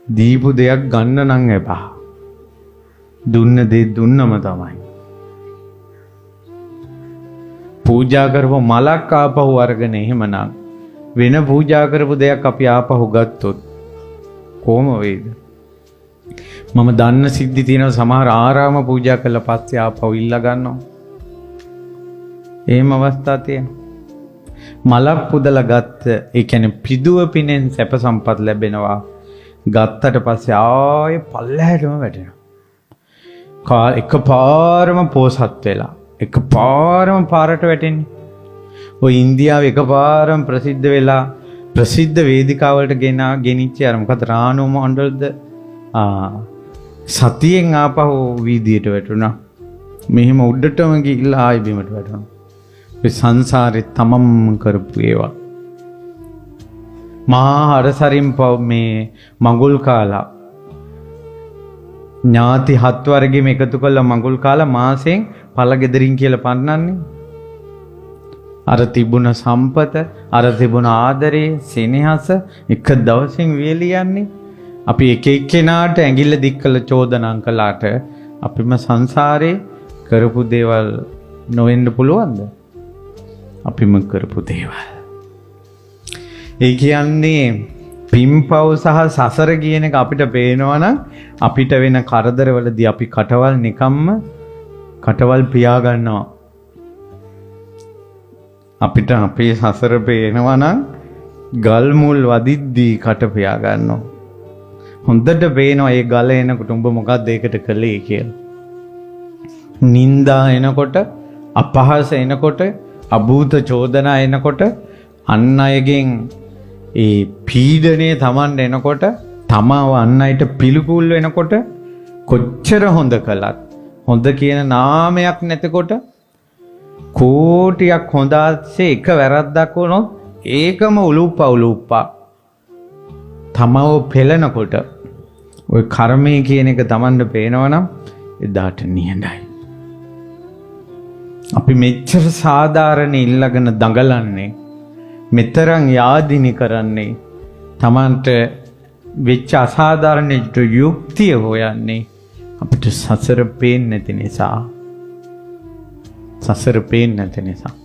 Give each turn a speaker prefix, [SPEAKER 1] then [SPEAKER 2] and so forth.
[SPEAKER 1] දීපු දෙයක් ගන්න නම් එපා. දුන්න දේ දුන්නම තමයි. පූජා කරපු මලක් ආපහු අරගෙන එහෙමනම් වෙන පූජා කරපු දෙයක් අපි ආපහු ගත්තොත් කොහොම වෙයිද? මම දන්න සිද්ධි තියෙනවා සමහර ආරාම පූජා කළා පස්සේ ආපහු ඉල්ල ගන්නවා. එහෙම අවස්ථා තියෙනවා. මලක් පුදලා ගත්ත ඒ කියන්නේ පිදුව පිනෙන් සැප සම්පත් ලැබෙනවා. ගත්තට පස්සේ ආයේ පල්ලහැටම වැටෙනවා. එකපාරම පෝසත් වෙලා එකපාරම පාරට වැටෙන්නේ. ඔය ඉන්දියාවේ එකපාරම ප්‍රසිද්ධ වෙලා ප්‍රසිද්ධ වේදිකාවලට ගෙනිච්ච අර මොකද රාණු මණ්ඩලද සතියෙන් ආපහු වීදියට වැටුණා. මෙහෙම උඩටම ගිහිල්ලා ආයි බිමට වැටුණා. ඒ සංසාරේ තමම් කරපු ඒවා. මහා හරසරින් මේ මඟුල් කාලා ඥාති 7 වර්ගෙම එකතු කළා මඟුල් කාලා මාසෙන් පළ ගෙදරින් කියලා පන්නන්නේ. අර තිබුණ සම්පත, අර තිබුණ ආදරේ, සෙනෙහස එක දවසින් වියලියන්නේ. අපි එක එක්කෙනාට ඇඟිල්ල දික් කළ චෝදනා කළාට අපිම සංසාරේ කරපු දේවල් නොවෙන්න පුළුවන්ද? අපිම කරපු දේවල්. ඒ කියන්නේ පින්පව් සහ සසර කියන එක අපිට පේනවා නම් අපිට වෙන කරදරවලදී අපි කටවල් නිකම්ම කටවල් පියා ගන්නවා. අපිට අපේ සසර පේනවා නම් ගල් මුල් වදිද්දී කට පියා ගන්නවා. හොඳට පේනවා ඒ ගල එනකොට උඹ මොකක්ද ඒකට කළේ කියලා. නින්දා එනකොට, අපහාස එනකොට, අභූත චෝදනා එනකොට, අන් අයගෙන් ඒ පීඩනයේ Taman එනකොට, තමාව අන් අයට පිළිකුල් වෙනකොට කොච්චර හොඳ කළත් හොඳ කියන නාමයක් නැතකොට කෝටියක් හොඳ ආසේ එක වැරද්දක් වුණොත් ඒකම උලුප්පා තමව පෙළනකොට ওই කර්මය කියන එක Tamanට පේනවනම් එදාට නියඳයි. අපි මෙච්චර සාධාරණ ඉල්ලගෙන දඟලන්නේ මෙතරම් යාදිනි කරන්නේ Tamanට වෙච්ච අසාධාරණ යුක්තිය හොයන්නේ අපිට සසර පේන්නේ නැති නිසා. සසර පේන්නේ නැති නිසා.